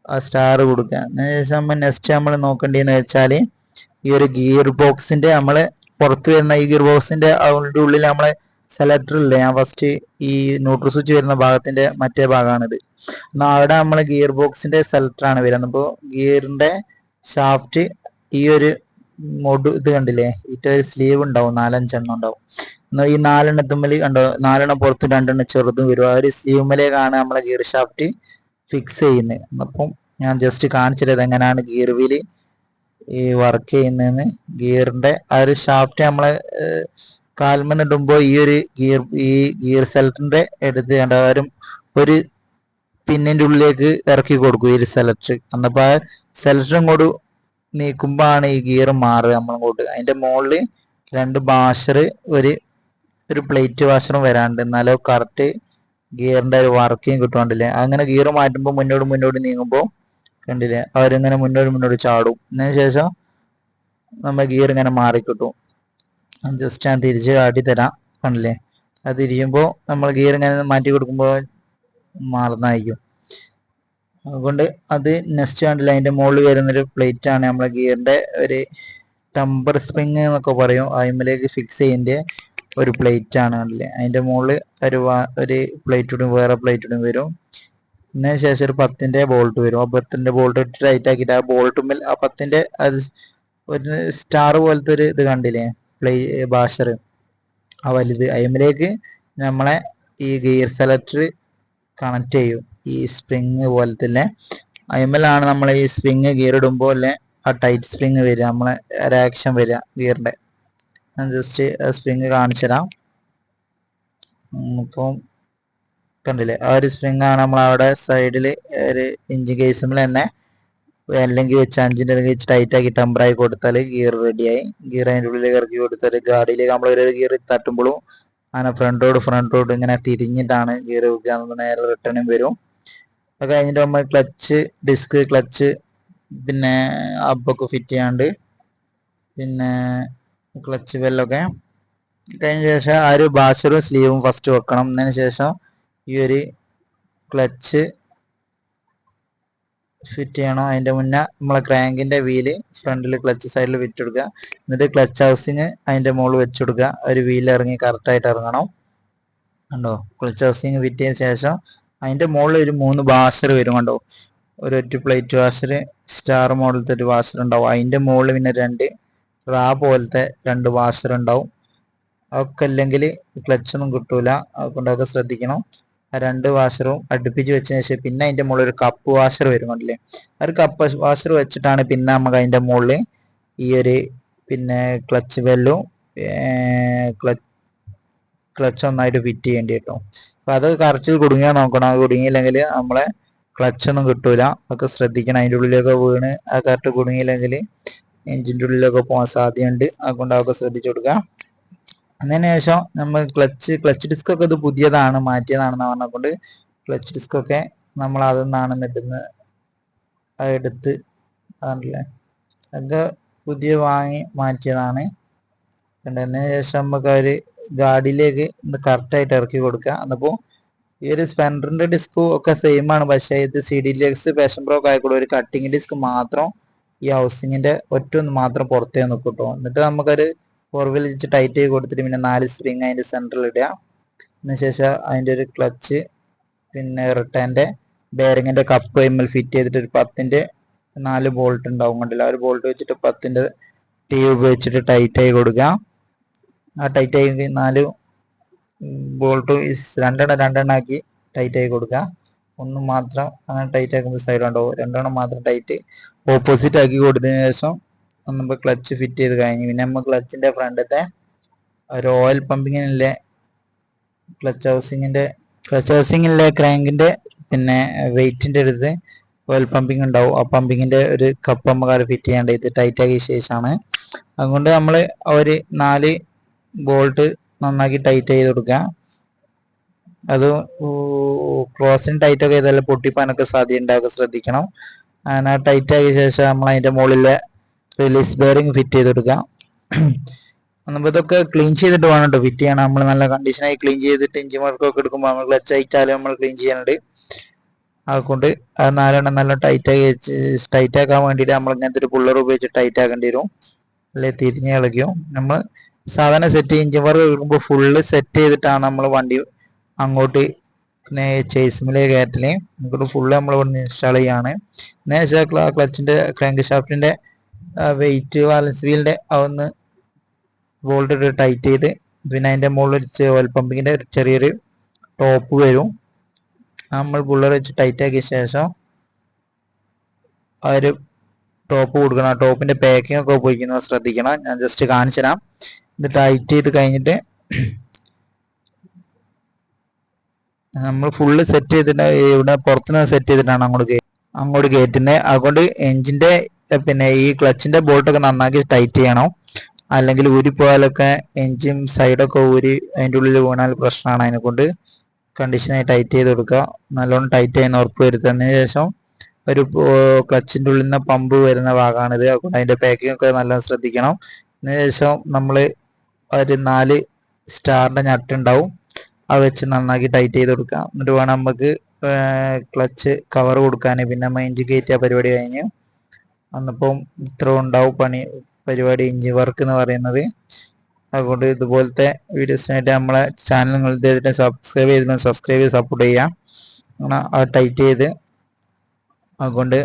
ആ സ്റ്റാർ കൊടുക്കുക. അതിനുശേഷം നമ്മൾ നെക്സ്റ്റ് നമ്മൾ നോക്കേണ്ടതെന്ന് വെച്ചാൽ ഈ ഒരു ഗിയർ ബോക്സിന്റെ നമ്മൾ പുറത്ത് വരുന്ന ഈ ഗിയർ ബോക്സിന്റെ അതിൻ്റെ ഉള്ളിൽ നമ്മളെ സെലക്ടർ ഇല്ലേ, ഞാൻ ഫസ്റ്റ് ഈ ന്യൂട്രൽ സ്വിച്ച് വരുന്ന ഭാഗത്തിന്റെ മറ്റേ ഭാഗമാണിത്. എന്നാൽ അവിടെ നമ്മൾ ഗിയർ ബോക്സിന്റെ സെലക്ടറാണ് വരുന്നത്. അപ്പോൾ ഗിയറിന്റെ ഷാഫ്റ്റ് ഈ ഒരു ഇത് കണ്ടില്ലേ, ഒരു സ്ലീവ് ഉണ്ടാവും, 4-5 ഉണ്ടാവും. എന്നാൽ ഈ 4 കണ്ടോ, 4 പുറത്തും 2 ചെറുതും വരും. ആ ഒരു സ്ലീവുമേലേക്കാണ് നമ്മളെ ഗിയർ ഷാഫ്റ്റ് ഫിക്സ് ചെയ്യുന്നത്. അപ്പം ഞാൻ ജസ്റ്റ് കാണിച്ചിട്ടത് എങ്ങനെയാണ് ഗിയർ വീല് ഈ വർക്ക് ചെയ്യുന്നതെന്ന്. ഗിയറിന്റെ ആ ഒരു ഷാഫ്റ്റ് നമ്മളെ കാൽമെന്നിടുമ്പോൾ ഈ ഗിയർ സെലക്ടറിന്റെ എടുത്ത് കണ്ടാലും ഒരു പിന്നിന്റെ ഉള്ളിലേക്ക് ഇറക്കി കൊടുക്കും ഈ ഒരു സെലക്ടർ. അന്നപ്പോ ആ സെലക്ടർ ഇങ്ങോട്ട് നീക്കുമ്പോ ആണ് ഈ ഗിയർ മാറുക നമ്മളിങ്ങോട്ട്. അതിന്റെ മുകളിൽ 2 വാഷർ ഒരു പ്ലേറ്റ് വാഷറും വരാണ്ട്, എന്നാലും കറക്റ്റ് ഗിയറിന്റെ ഒരു വർക്കിങ് കിട്ടുകൊണ്ടില്ലേ. അങ്ങനെ ഗിയർ മാറ്റുമ്പോൾ മുന്നോട്ട് നീങ്ങുമ്പോൾ കണ്ടില്ലേ അവരിങ്ങനെ മുന്നോട്ട് ചാടും. അതിന് ശേഷം നമ്മൾ ഗിയർ ഇങ്ങനെ മാറിക്കിട്ടും. ജസ്റ്റ് ഞാൻ തിരിച്ച് കാട്ടിത്തരാം. കണ്ടില്ലേ, അത് തിരിയുമ്പോൾ നമ്മൾ ഗിയർ ഇങ്ങനെ മാറ്റി കൊടുക്കുമ്പോൾ മാറുന്നതായിരിക്കും. അതുകൊണ്ട് അത് നെക്സ്റ്റ് കണ്ടില്ല, അതിന്റെ മുകളിൽ വരുന്നൊരു പ്ലേറ്റ് ആണ് നമ്മളെ ഗിയറിന്റെ ഒരു ടെമ്പർ സ്പ്രിങ് എന്നൊക്കെ പറയും. അതിലേക്ക് ഫിക്സ് ചെയ്യുന്ന ഒരു പ്ലേറ്റ് ആണ് കണ്ടില്ലേ. അതിന്റെ മുകളിൽ ഒരു പ്ലേറ്റ് വേറെ പ്ലേറ്റ് വരും. ഇതിന് ശേഷം ഒരു 10ന്റെ ബോൾട്ട് വരും. ആ 10ന്റെ ബോൾട്ട് ഇട്ട് ടൈറ്റ് ആക്കിയിട്ട് ആ ബോൾട്ടുമ്മൽ ആ 10ന്റെ അത് ഒരു സ്റ്റാർ പോലത്തെ ഒരു ഇത് കണ്ടില്ലേ, ബാഷർ ആ വലുത്, അതിലേക്ക് നമ്മളെ ഈ ഗിയർ സെലക്ടർ കണക്ട് ചെയ്യും. ഈ സ്പ്രിങ് പോലെ തന്നെ അതിന്മേലാണ് നമ്മൾ ഈ സ്പ്രിങ് ഗിയർ ഇടുമ്പോൾ അല്ലേ ആ ടൈറ്റ് സ്പ്രിങ് വരിക, നമ്മളെ ആക്ഷൻ വരിക ഗിയറിന്റെ. ഞാൻ ജസ്റ്റ് സ്പ്രിങ് കാണിച്ചു തരാം. ഇപ്പം കണ്ടില്ലേ, ആ ഒരു സ്പ്രിങ് ആണ് നമ്മൾ അവിടെ സൈഡിൽ ഒരു എഞ്ചിൻ കേസുമ്പോൾ തന്നെ അല്ലെങ്കിൽ വെച്ച് 5 വെച്ച് ടൈറ്റ് ആക്കി ടെമ്പറായി കൊടുത്താൽ ഗിയർ റെഡിയായി. ഗിയർ അതിൻ്റെ ഉള്ളിലേക്ക് ഇറക്കി കൊടുത്താൽ ഗാഡിയിലേക്ക് നമ്മൾ ഒരു ഗിയർ തട്ടുമ്പോഴും അങ്ങനെ ഫ്രണ്ട് റോഡ് ഇങ്ങനെ തിരിഞ്ഞിട്ടാണ് ഗിയർ വെക്കുക. നമുക്ക് നേരെ റിട്ടേണും വരും. അത് കഴിഞ്ഞിട്ട് നമ്മൾ ക്ലച്ച് ഡിസ്ക് ക്ലച്ച് പിന്നെ അബൊക്കെ ഫിറ്റ് ചെയ്യാണ്ട് പിന്നെ ക്ലച്ച് ബെല്ലൊക്കെ കഴിഞ്ഞ ശേഷം ആ ഒരു ബാഷറും സ്ലീവും ഫസ്റ്റ് വെക്കണം. അതിന് ശേഷം ഈ ഒരു ക്ലച്ച് ഫിറ്റ് ചെയ്യണം. അതിന്റെ മുന്നേ നമ്മളെ ക്രാങ്കിന്റെ വീല് ഫ്രണ്ടിൽ ക്ലച്ച് സൈഡിൽ ഫിറ്റ് കൊടുക്കുക. എന്നിട്ട് ക്ലച്ച് ഹൗസിങ് അതിന്റെ മുകളിൽ വെച്ച് കൊടുക്കുക. ഒരു വീൽ ഇറങ്ങി കറക്റ്റായിട്ട് ഇറങ്ങണം. കണ്ടോ, ക്ലച്ച് ഹൗസിങ് ഫിറ്റ് ചെയ്ത ശേഷം അതിന്റെ മുകളിൽ ഒരു 3 വാഷർ വരും. കണ്ടോ, ഒരു ഒറ്റ പ്ലേറ്റ് വാഷർ, സ്റ്റാർ മോഡലത്തെ ഒരു വാഷർ ഉണ്ടാവും. അതിന്റെ മുകളിൽ പിന്നെ 2 റാ പോലത്തെ 2 വാഷർ ഉണ്ടാവും. അതൊക്കെ അല്ലെങ്കിൽ ക്ലച്ചൊന്നും കിട്ടൂല, അതുകൊണ്ടൊക്കെ ശ്രദ്ധിക്കണം. ആ 2 വാഷറും അടുപ്പിച്ച് വെച്ചതിന് ശേഷം പിന്നെ അതിന്റെ മുകളിൽ ഒരു കപ്പ് വാഷർ വരും. കണ്ടില്ലേ, ആ ഒരു കപ്പ് വാഷർ വെച്ചിട്ടാണ് പിന്നെ നമുക്ക് അതിന്റെ മുകളിൽ ഈ ഒരു പിന്നെ ക്ലച്ച് ബെല്ലും ക്ലച്ച് ഒന്നായിട്ട് ഫിറ്റ് ചെയ്യേണ്ടി കേട്ടോ. അപ്പൊ അത് കറക്റ്റ് കുടുങ്ങിയാൽ നോക്കണം. അത് കുടുങ്ങിയില്ലെങ്കിൽ നമ്മളെ ക്ലച്ചൊന്നും കിട്ടൂല, അതൊക്കെ ശ്രദ്ധിക്കണം. അതിൻ്റെ ഉള്ളിലൊക്കെ വീണ് ആ കറക്റ്റ് കുടുങ്ങിയില്ലെങ്കിൽ എഞ്ചിൻ്റെ ഉള്ളിലൊക്കെ പോകാൻ സാധ്യതയുണ്ട്. അതുകൊണ്ട് അതൊക്കെ ശ്രദ്ധിച്ചു കൊടുക്കുക. അതിന് ശേഷം നമ്മൾ ക്ലച്ച് ഡിസ്ക് ഒക്കെ ഇത് പുതിയതാണ്, മാറ്റിയതാണെന്ന് പറഞ്ഞുകൊണ്ട് ക്ലച്ച് ഡിസ്ക് ഒക്കെ നമ്മൾ അതൊന്നാണ് എടുത്ത് അതല്ലേ ഒക്കെ പുതിയ വാങ്ങി മാറ്റിയതാണ്. അതിന് ശേഷം നമുക്ക് ഒരു ഗാഡിയിലേക്ക് കറക്റ്റായിട്ട് ഇറക്കി കൊടുക്കുക. എന്നപ്പോൾ ഈ ഒരു സ്പെൻഡറിന്റെ ഡിസ്കും ഒക്കെ സെയിം ആണ്, പക്ഷേ ഇത് CDLX പാഷൻ പ്രോ ആയിക്കോട്ടെ ഒരു കട്ടിങ് ഡിസ്ക് മാത്രം ഈ ഹൗസിങ്ങിന്റെ ഒറ്റൊന്ന് മാത്രം പുറത്തേ നിൽക്കും കേട്ടോ. എന്നിട്ട് നമുക്കൊരു 4 വീൽ വെച്ച് ടൈറ്റ് ചെയ്ത് കൊടുത്തിട്ട് പിന്നെ 4 സ്പ്രിങ് അതിന്റെ സെന്ററിൽ ഇടുക. അതിനുശേഷം അതിന്റെ ഒരു ക്ലച്ച് പിന്നെ റിട്ടേന്റെ ബെയറിങ്ങിന്റെ കപ്പ് എമ്മൽ ഫിറ്റ് ചെയ്തിട്ട് ഒരു 10ന്റെ 4 ബോൾട്ട് ഉണ്ടാവും. കണ്ടില്ല, ആ ഒരു ബോൾട്ട് വെച്ചിട്ട് 10ന്റെ ടീ ഉപയോഗിച്ചിട്ട് ടൈറ്റ് ആയി കൊടുക്കുക. ആ ടൈറ്റ് ആയി 4 ബോൾട്ട് രണ്ടെണ്ണം ആക്കി ടൈറ്റ് ആയി കൊടുക്കുക. ഒന്ന് മാത്രം അങ്ങനെ ടൈറ്റ് ആക്കുമ്പോൾ സൈഡ് ഉണ്ടാവും, 2 മാത്രം ടൈറ്റ് ഓപ്പോസിറ്റ് ആക്കി കൊടുത്തതിന് ശേഷം നമ്മൾ ക്ലച്ച് ഫിറ്റ് ചെയ്ത് കഴിഞ്ഞ് പിന്നെ നമ്മൾ ക്ലച്ചിന്റെ ഫ്രണ്ടത്തെ ഒരു ഓയിൽ പമ്പിങ്ങിലെ ക്ലച്ച് ഹൗസിങ്ങിലെ ക്രാങ്കിന്റെ പിന്നെ വെയിറ്റിന്റെ അടുത്ത് ഓയിൽ പമ്പിങ് ഉണ്ടാവും. ആ പമ്പിങ്ങിന്റെ ഒരു കപ്പ് നമുക്ക് ഫിറ്റ് ചെയ്യേണ്ടത് ഇത് ടൈറ്റ് ആക്കിയ ശേഷമാണ്. അതുകൊണ്ട് നമ്മൾ ഒരു 4 ബോൾട്ട് നന്നാക്കി ടൈറ്റ് ചെയ്ത് കൊടുക്കുക. അത് ക്ലോസിന് ടൈറ്റ് ഒക്കെ ചെയ്താൽ പൊട്ടിപ്പാനൊക്കെ സാധ്യത ഉണ്ടാകുക, ശ്രദ്ധിക്കണം. അങ്ങനെ ടൈറ്റ് ആക്കിയ ശേഷം നമ്മൾ അതിന്റെ മുകളിലെ റിലീസ് ബെയറിംഗ് ഫിറ്റ് ചെയ്ത് കൊടുക്കുക. നമ്മൾ ഇതൊക്കെ ക്ലീൻ ചെയ്തിട്ട് വേണം കേട്ടോ ഫിറ്റ് ചെയ്യണം. നമ്മൾ നല്ല കണ്ടീഷനായി ക്ലീൻ ചെയ്തിട്ട് എഞ്ചിൻ വർക്കൊക്കെ എടുക്കുമ്പോൾ നമ്മൾ ക്ലച്ച് അയച്ചാലും നമ്മൾ ക്ലീൻ ചെയ്യാനുണ്ട്. അതുകൊണ്ട് അത് 4 നല്ല ടൈറ്റ് ആക്കാൻ വേണ്ടിയിട്ട് നമ്മൾ ഇങ്ങനത്തെ ഒരു പുള്ളർ ഉപയോഗിച്ച് ടൈറ്റ് ആക്കേണ്ടി വരും, അല്ലെ തിരിഞ്ഞ് കളിക്കും. നമ്മൾ സാധാരണ എഞ്ചിൻ വർക്ക് എടുക്കുമ്പോൾ ഫുള്ള് സെറ്റ് ചെയ്തിട്ടാണ് നമ്മൾ വണ്ടി അങ്ങോട്ട് പിന്നെ ചേസ്മിലേക്ക് കയറ്റല്. അങ്ങോട്ട് ഫുള്ള് നമ്മൾ ഇവിടെ ഇൻസ്റ്റാൾ ചെയ്യാണ്. ക്ലച്ചിന്റെ ക്രാങ്ക് ഷാഫ്റ്റിന്റെ വെയിറ്റ് ബാലൻസ് വീലിന്റെ അതൊന്ന് ബോൾട്ട് ഇട്ട് ടൈറ്റ് ചെയ്ത് പിന്നെ അതിന്റെ മുകളിൽ ഓയിൽ പമ്പിങ്ങിന്റെ ചെറിയൊരു ടോപ്പ് വരും. നമ്മൾ പുള്ളർ വെച്ച് ടൈറ്റ് ആക്കിയ ശേഷം ആ ഒരു ടോപ്പ് കൊടുക്കണം. ആ ടോപ്പിന്റെ പാക്കിംഗ് ഒക്കെ ഉപയോഗിക്കുന്നത് ശ്രദ്ധിക്കണം. ഞാൻ ജസ്റ്റ് കാണിച്ചു തരാം. ഇത് ടൈറ്റ് ചെയ്ത് കഴിഞ്ഞിട്ട് നമ്മൾ ഫുള്ള് സെറ്റ് ചെയ്തിട്ട് ഇവിടെ പുറത്തുനിന്ന് സെറ്റ് ചെയ്തിട്ടാണ് അങ്ങോട്ട് കയറ്റുന്നത്. അതുകൊണ്ട് എഞ്ചിന്റെ പിന്നെ ഈ ക്ലച്ചിന്റെ ബോൾട്ടൊക്കെ നന്നാക്കി ടൈറ്റ് ചെയ്യണം, അല്ലെങ്കിൽ ഊരിപ്പോയാലൊക്കെ എഞ്ചിൻ സൈഡൊക്കെ ഊരി അതിൻ്റെ ഉള്ളിൽ വീണാൽ പ്രശ്നമാണ്. അതിനെക്കൊണ്ട് കണ്ടീഷനായി ടൈറ്റ് ചെയ്ത് കൊടുക്കുക. നല്ലോണം ടൈറ്റ് ചെയ്യുന്ന ഉറപ്പ് വരുത്തുന്നതിന് ശേഷം ഒരു ക്ലച്ചിൻ്റെ ഉള്ളിൽ നിന്ന് പമ്പ് വരുന്ന ഭാഗമാണിത്. അതുകൊണ്ട് അതിൻ്റെ പാക്കിംഗ് ഒക്കെ നല്ലോണം ശ്രദ്ധിക്കണം. അതിനുശേഷം നമ്മൾ ഒരു 4 സ്റ്റാറിൻ്റെ ഞട്ടുണ്ടാവും, അത് വെച്ച് നന്നാക്കി ടൈറ്റ് ചെയ്ത് കൊടുക്കുക. എന്നിട്ട് വേണം നമുക്ക് ക്ലച്ച് കവർ കൊടുക്കാൻ. പിന്നെ നമ്മൾ എഞ്ചിൻ കയറ്റിയ പരിപാടി കഴിഞ്ഞ് അന്നപ്പം ഇത്ര ഉണ്ടാവും പരിപാടി എഞ്ചിൻ വർക്ക് എന്ന് പറയുന്നത്. അതുകൊണ്ട് ഇതുപോലത്തെ വീഡിയോസിനായിട്ട് നമ്മളെ ചാനൽ നിങ്ങൾ ഇതുവരെ സബ്സ്ക്രൈബ് ചെയ്ത് സപ്പോർട്ട് ചെയ്യാം. അങ്ങനെ അത് ടൈറ്റ് ചെയ്ത് അതുകൊണ്ട്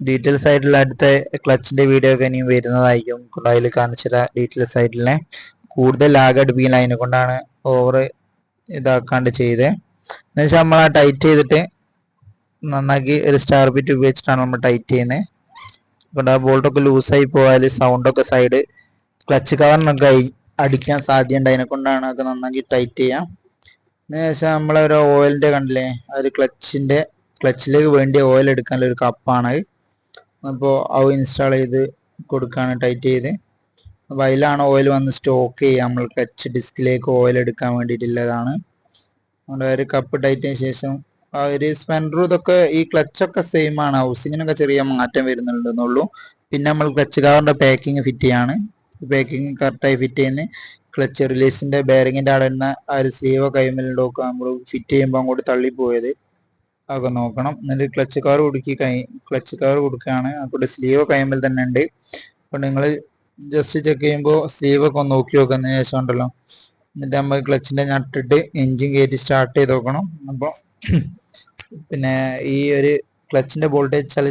ഡീറ്റെയിൽസ് ആയിട്ടുള്ള അടുത്ത ക്ലച്ചിന്റെ വീഡിയോ ഒക്കെ ഇനിയും വരുന്നതായിരിക്കും. അതിൽ കാണിച്ചില്ല ഡീറ്റെയിൽസ് ആയിട്ടുള്ള കൂടുതൽ ലാഗ് അടുപ്പിക്കില്ല, അതിനെ കൊണ്ടാണ് ഓവർ ഇതാക്കാണ്ട് ചെയ്ത്. എന്നുവെച്ചാൽ നമ്മൾ ആ ടൈറ്റ് ചെയ്തിട്ട് നന്നാക്കി ഒരു സ്റ്റാർ ബിറ്റ് ഉപയോഗിച്ചിട്ടാണ് നമ്മൾ ടൈറ്റ് ചെയ്യുന്നത്. അതുകൊണ്ട് ആ ബോൾട്ടൊക്കെ ലൂസായി പോയാൽ സൗണ്ടൊക്കെ സൈഡ് ക്ലച്ച് കവറിനൊക്കെ അടിക്കാൻ സാധ്യതയുണ്ട്. അതിനെ കൊണ്ടാണ് അതൊക്കെ നന്നാക്കി ടൈറ്റ് ചെയ്യാം. അതിനുശേഷം നമ്മളൊരു ഓയിലിൻ്റെ കണ്ടില്ലേ, അതൊരു ക്ലച്ചിലേക്ക് വേണ്ടി ഓയിൽ എടുക്കാനുള്ള ഒരു കപ്പാണ്. അപ്പോൾ അത് ഇൻസ്റ്റാൾ ചെയ്ത് കൊടുക്കുകയാണ് ടൈറ്റ് ചെയ്ത്. അപ്പോൾ അതിലാണ് ഓയിൽ വന്ന് സ്റ്റോക്ക് ചെയ്യുക. നമ്മൾ ക്ലച്ച് ഡിസ്കിലേക്ക് ഓയിൽ എടുക്കാൻ വേണ്ടിയിട്ടുള്ളതാണ്. നമ്മുടെ ഒരു കപ്പ് ടൈറ്റ് ചെയ്തതിന് ശേഷം ആ ഒരു സ്പെൻഡറും ഇതൊക്കെ ഈ ക്ലച്ചൊക്കെ സെയിം ആണ്. ഹൗസിങ്ങിനൊക്കെ ചെറിയ മാറ്റം വരുന്നുണ്ടെന്നുള്ളൂ. പിന്നെ നമ്മൾ ക്ലച്ച് കവറിൻ്റെ പാക്കിങ് ഫിറ്റ് ചെയ്യാണ്. പാക്കിങ് കറക്റ്റായി ഫിറ്റ് ചെയ്യുന്നത് ക്ലച്ച് റിലീസിൻ്റെ ബെയറിങ്ങിൻ്റെ അവിടെ നിന്ന് ആ ഒരു സ്ലീവ് കൈമേലുണ്ടോക്കുക നമ്മൾ ഫിറ്റ് ചെയ്യുമ്പോൾ അങ്ങോട്ട് തള്ളിപ്പോയത് അതൊക്കെ നോക്കണം. എന്നിട്ട് ക്ലച്ച് കവർ കൊടുക്കുകയാണ്. അപ്പോൾ സ്ലീവ് കൈമേൽ തന്നെ ഉണ്ട്. അപ്പോൾ നിങ്ങൾ ജസ്റ്റ് ചെക്ക് ചെയ്യുമ്പോൾ സ്ലീവ് ഒക്കെ ഒന്ന് നോക്കി നോക്കുന്നതിന് ശേഷം ഉണ്ടല്ലോ, എന്നിട്ട് നമ്മൾ ക്ലച്ചിൻ്റെ നട്ടിട്ട് എൻജിൻ കയറ്റി സ്റ്റാർട്ട് ചെയ്ത് നോക്കണം. അപ്പോൾ പിന്നെ ഈ ഒരു ക്ലച്ചിൻ്റെ വോൾട്ടേജ് വെച്ചാൽ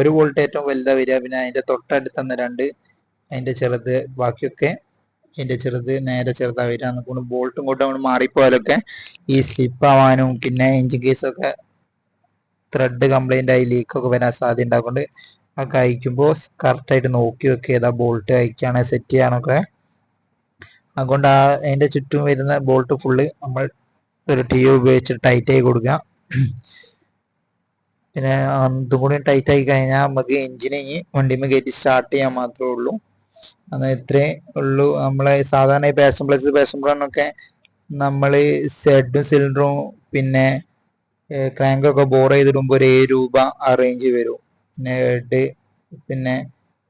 ഒരു വോൾട്ട് ഏറ്റവും വലുതാണ് വരിക. പിന്നെ അതിൻ്റെ തൊട്ടടുത്ത് തന്നെ അതിൻ്റെ ചെറുത്, ബാക്കിയൊക്കെ അതിൻ്റെ ചെറുത് നേരെ ചെറുതാണ് വരിക. അതുകൊണ്ട് ബോൾട്ടും കൊണ്ട് നമ്മൾ മാറിപ്പോയാലൊക്കെ ഈ സ്ലിപ്പ് ആവാനും പിന്നെ എൻജിൻ കേസൊക്കെ ത്രെഡ് കംപ്ലൈൻ്റ് ആയി ലീക്കൊക്കെ വരാൻ സാധ്യത ഉണ്ടാകുന്നുണ്ട്. ഒക്കെ അയക്കുമ്പോൾ കറക്റ്റായിട്ട് നോക്കി വെക്കുക ഏതാ ബോൾട്ട് അയക്കുകയാണ് സെറ്റ് ചെയ്യാനൊക്കെ. അതുകൊണ്ട് അതിൻ്റെ ചുറ്റും വരുന്ന ബോൾട്ട് ഫുള്ള് നമ്മൾ ഒരു ടീ ഉപയോഗിച്ച് ടൈറ്റ് ആയി കൊടുക്കുക. പിന്നെ അതും കൂടി ടൈറ്റ് ആയി കഴിഞ്ഞാൽ നമുക്ക് എൻജിനെ വണ്ടിമേ കയറ്റി സ്റ്റാർട്ട് ചെയ്യാൻ മാത്രമേ ഉള്ളൂ. അത് ഇത്രേ ഉള്ളൂ. നമ്മളെ സാധാരണ ഈ പാഷൻ പ്ലസിനൊക്കെ നമ്മൾ സെഡും സിലിണ്ടറും പിന്നെ ക്രാങ്കൊക്കെ ബോർ ചെയ്തിടുമ്പോൾ ഒരു രൂപ ആ റേഞ്ച് വരും. പിന്നെ ഹെഡ് പിന്നെ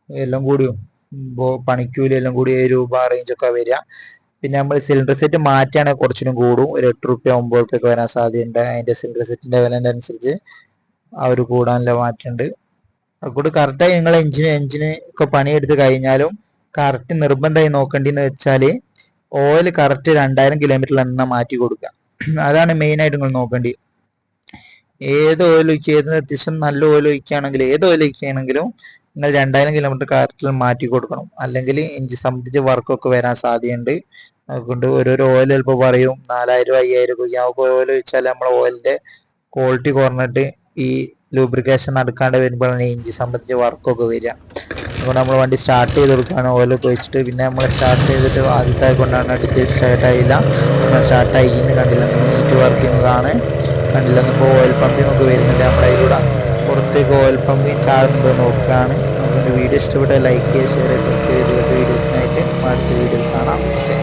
എല്ലാം കൂടിയും പണിക്കൂലി എല്ലാം കൂടി രൂപ റേഞ്ചൊക്കെ വരിക. പിന്നെ നമ്മൾ സിലിണ്ടർ സെറ്റ് മാറ്റുകയാണെങ്കിൽ കുറച്ചിനും കൂടും. ഒരു 8 റുപ്യ 9 റുപ്യൊക്കെ വരാൻ സാധ്യതയുണ്ട്. അതിൻ്റെ സിലിണ്ടർ സെറ്റിൻ്റെ വിലേൻ്റെ അനുസരിച്ച് ആ ഒരു കൂടാനുള്ള മാറ്റമുണ്ട്. അതുകൊണ്ട് കറക്റ്റായി നിങ്ങൾ എഞ്ചിന് ഒക്കെ പണിയെടുത്ത് കഴിഞ്ഞാലും കറക്റ്റ് നിർബന്ധമായി നോക്കേണ്ടതെന്ന് വെച്ചാൽ ഓയിൽ കറക്റ്റ് 2000 കിലോമീറ്ററിൽ എന്നാ മാറ്റി കൊടുക്കുക. അതാണ് മെയിനായിട്ട് നിങ്ങൾ നോക്കേണ്ടി. ഏത് ഓയിൽ ഒഴിക്കുക, ഏത് അത്യാവശ്യം നല്ല ഓയിൽ ഒഴിക്കുകയാണെങ്കിൽ ഏത് ഓയിൽ ഒഴിക്കുകയാണെങ്കിലും നിങ്ങൾ 2000 കിലോമീറ്റർ കറക്റ്റിൽ മാറ്റി കൊടുക്കണം. അല്ലെങ്കിൽ എഞ്ചിൻ സംബന്ധിച്ച് വർക്കൊക്കെ വരാൻ സാധ്യതയുണ്ട്. അതുകൊണ്ട് ഓരോരോ ഓയിൽ ചിലപ്പോൾ പറയും 4000 5000 ഒക്കെ ഓയിൽ ഒഴിച്ചാൽ നമ്മൾ ഓയിലിൻ്റെ ക്വാളിറ്റി കുറഞ്ഞിട്ട് ഈ ലൂബ്രിക്കേഷൻ നടക്കാണ്ട് വരുമ്പോഴാണ് എഞ്ചിൻ സംബന്ധിച്ച് വർക്കൊക്കെ വരിക. അതുകൊണ്ട് നമ്മൾ വണ്ടി സ്റ്റാർട്ട് ചെയ്ത് കൊടുക്കുകയാണ് ഓയിലൊക്കെ ഒഴിച്ചിട്ട്. പിന്നെ നമ്മൾ സ്റ്റാർട്ട് ചെയ്തിട്ട് ആദ്യത്തെ കൊണ്ടാണ് അടുത്ത് സ്റ്റാർട്ടായില്ല, സ്റ്റാർട്ടായിന്ന് കണ്ടില്ല. നീറ്റ് വർക്കിംഗ് കണ്ടില്ല. ഇപ്പോൾ ഓയിൽ പമ്പിങ് ഒക്കെ വരുന്നുണ്ട്. നമ്മുടെ ഇവിടെ പുറത്തേക്ക് ഓയിൽ പമ്പിങ് ചാടുന്നുണ്ടോ നോക്കുകയാണ്. അതുകൊണ്ട് വീഡിയോ ഇഷ്ടപ്പെട്ടാൽ ലൈക്ക് ചെയ്യുക, ഷെയർ ചെയ്യുക, സബ്സ്ക്രൈബ് ചെയ്തിട്ട് വീഡിയോസിനായിട്ട് അടുത്ത വീഡിയോയിൽ കാണാം. ഓക്കെ.